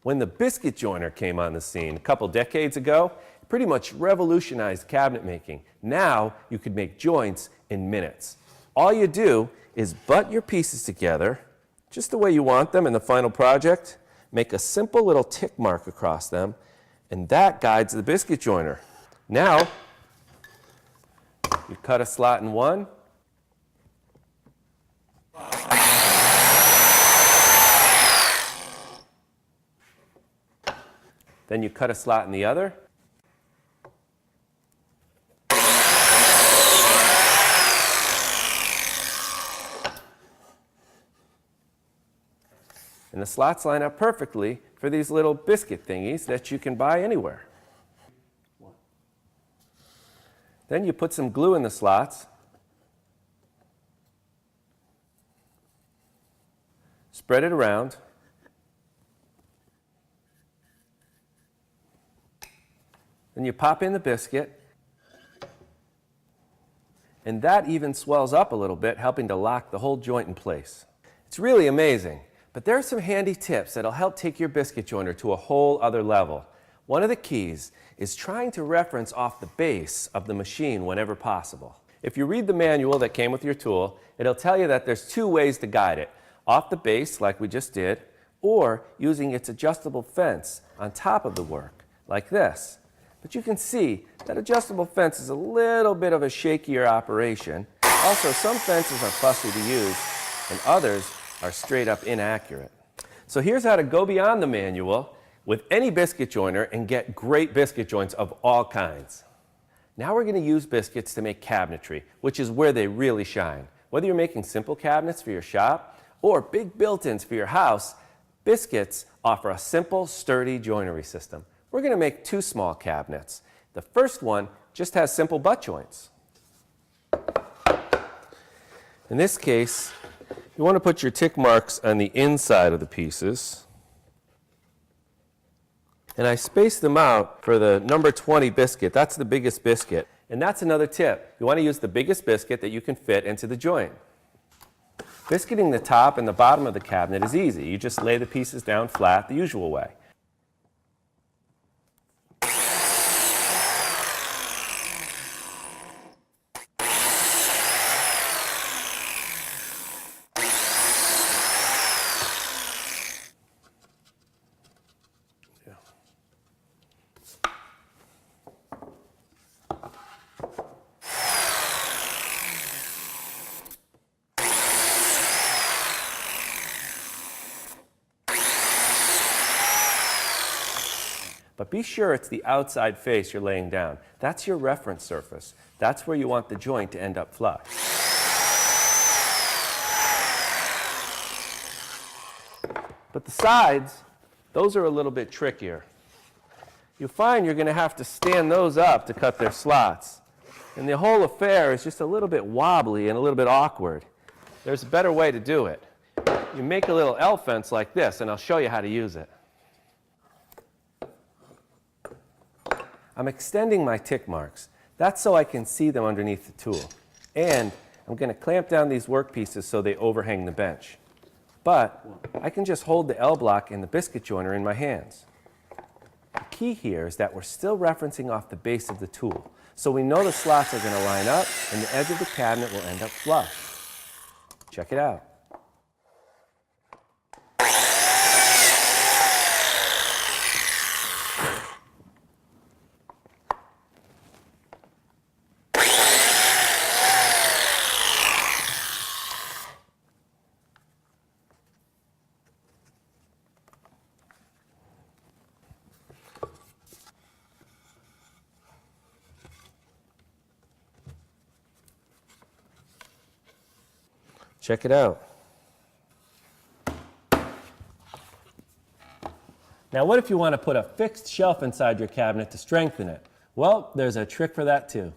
When the biscuit joiner came on the scene a couple decades ago, it pretty much revolutionized cabinet making. Now you could make joints in minutes. All you do is butt your pieces together just the way you want them in the final project, make a simple little tick mark across them, and that guides the biscuit joiner. Now, you cut a slot in one, then you cut a slot in the other, and the slots line up perfectly for these little biscuit thingies that you can buy anywhere. Then you put some glue in the slots, spread it around, then you pop in the biscuit, and that even swells up a little bit, helping to lock the whole joint in place. It's really amazing, but there are some handy tips that'll help take your biscuit joiner to a whole other level. One of the keys is trying to reference off the base of the machine whenever possible. If you read the manual that came with your tool, it'll tell you that there's two ways to guide it: off the base, like we just did, or using its adjustable fence on top of the work, like this. But you can see that adjustable fence is a little bit of a shakier operation. Also, some fences are fussy to use, and others are straight up inaccurate. So here's how to go beyond the manual with any biscuit joiner and get great biscuit joints of all kinds. Now we're going to use biscuits to make cabinetry, which is where they really shine. Whether you're making simple cabinets for your shop or big built-ins for your house, biscuits offer a simple, sturdy joinery system. We're going to make two small cabinets. The first one just has simple butt joints. In this case, you want to put your tick marks on the inside of the pieces. And I spaced them out for the number 20 biscuit. That's the biggest biscuit. And that's another tip. You want to use the biggest biscuit that you can fit into the joint. Biscuiting the top and the bottom of the cabinet is easy. You just lay the pieces down flat the usual way. But be sure it's the outside face you're laying down. That's your reference surface. That's where you want the joint to end up flush. But the sides, those are a little bit trickier. You'll find you're going to have to stand those up to cut their slots. And the whole affair is just a little bit wobbly and a little bit awkward. There's a better way to do it. You make a little L fence like this, and I'll show you how to use it. I'm extending my tick marks. That's so I can see them underneath the tool. And I'm going to clamp down these workpieces so they overhang the bench. But I can just hold the L block and the biscuit joiner in my hands. The key here is that we're still referencing off the base of the tool. So we know the slots are going to line up and the edge of the cabinet will end up flush. Check it out. Check it out. Now, what if you want to put a fixed shelf inside your cabinet to strengthen it? Well, there's a trick for that too.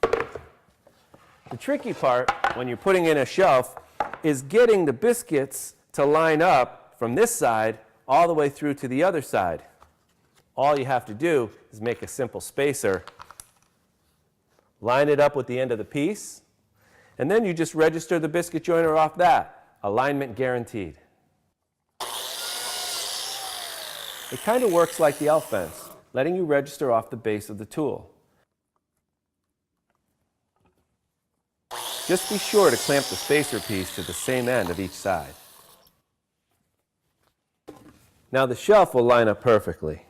The tricky part when you're putting in a shelf is getting the biscuits to line up from this side all the way through to the other side. All you have to do is make a simple spacer, line it up with the end of the piece, and then you just register the biscuit joiner off that. Alignment guaranteed. It kind of works like the L fence, letting you register off the base of the tool. Just be sure to clamp the spacer piece to the same end of each side. Now the shelf will line up perfectly.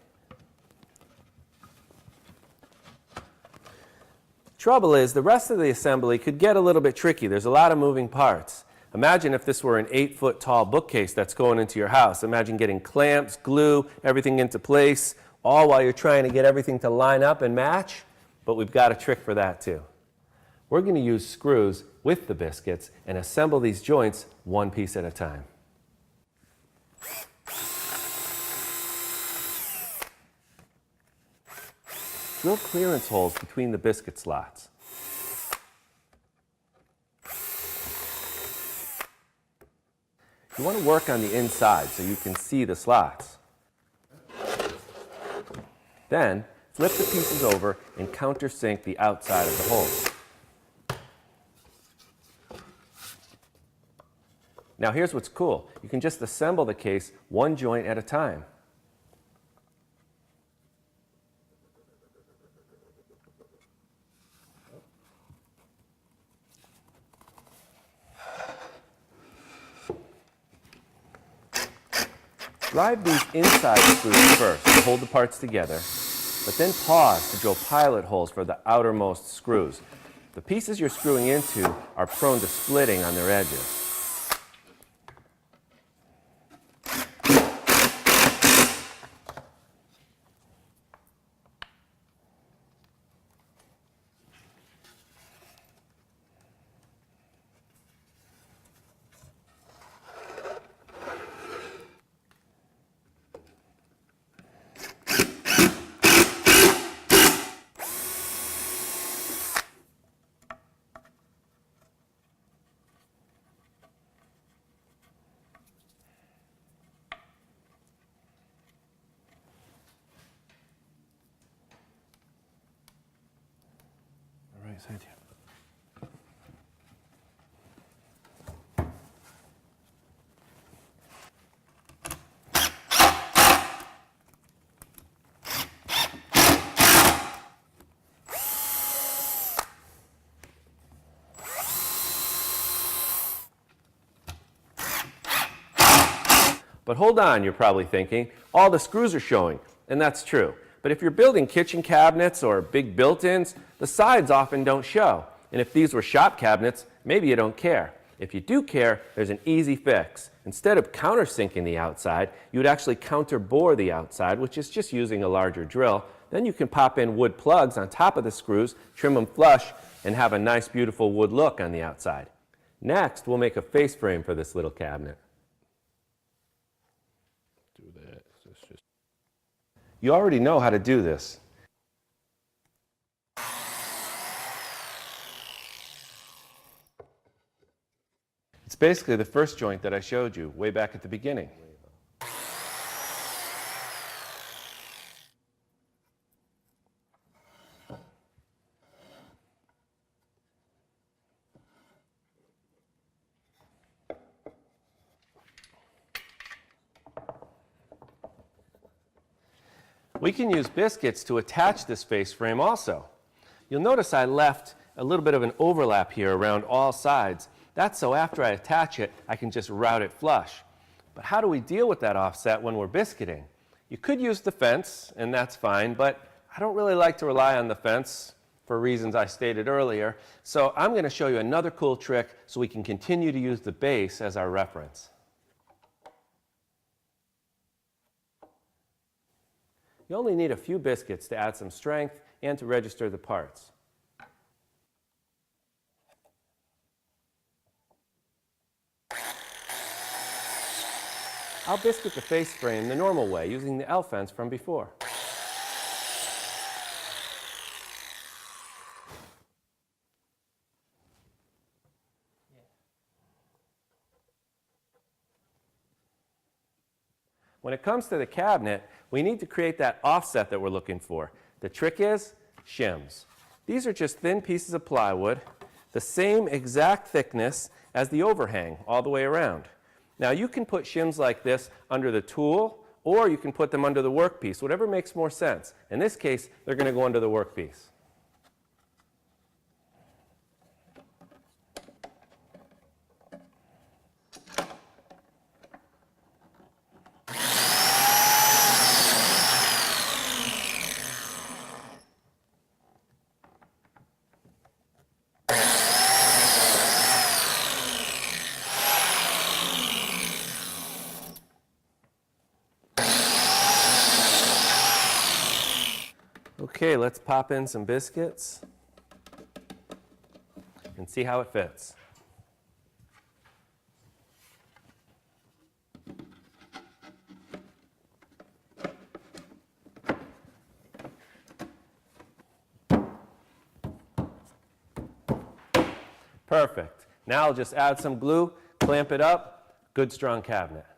Trouble is, the rest of the assembly could get a little bit tricky. There's a lot of moving parts. Imagine if this were an 8-foot tall bookcase that's going into your house. Imagine getting clamps, glue, everything into place, all while you're trying to get everything to line up and match. But we've got a trick for that too. We're going to use screws with the biscuits and assemble these joints one piece at a time. Drill clearance holes between the biscuit slots. You want to work on the inside so you can see the slots. Then, flip the pieces over and countersink the outside of the holes. Now here's what's cool. You can just assemble the case one joint at a time. Drive these inside screws first to hold the parts together, but then pause to drill pilot holes for the outermost screws. The pieces you're screwing into are prone to splitting on their edges. Thank you. But hold on, you're probably thinking, all the screws are showing, and that's true. But if you're building kitchen cabinets or big built-ins, the sides often don't show. And if these were shop cabinets, maybe you don't care. If you do care, there's an easy fix. Instead of countersinking the outside, you would actually counterbore the outside, which is just using a larger drill. Then you can pop in wood plugs on top of the screws, trim them flush, and have a nice, beautiful wood look on the outside. Next, we'll make a face frame for this little cabinet. You already know how to do this. It's basically the first joint that I showed you way back at the beginning. We can use biscuits to attach this face frame also. You'll notice I left a little bit of an overlap here around all sides. That's so after I attach it, I can just route it flush. But how do we deal with that offset when we're biscuiting? You could use the fence, and that's fine, but I don't really like to rely on the fence for reasons I stated earlier. So I'm going to show you another cool trick so we can continue to use the base as our reference. You only need a few biscuits to add some strength and to register the parts. I'll biscuit the face frame the normal way, using the L fence from before. When it comes to the cabinet, we need to create that offset that we're looking for. The trick is shims. These are just thin pieces of plywood, the same exact thickness as the overhang all the way around. Now you can put shims like this under the tool or you can put them under the workpiece, whatever makes more sense. In this case, they're going to go under the workpiece. Okay, let's pop in some biscuits and see how it fits. Perfect. Now I'll just add some glue, clamp it up, good strong cabinet.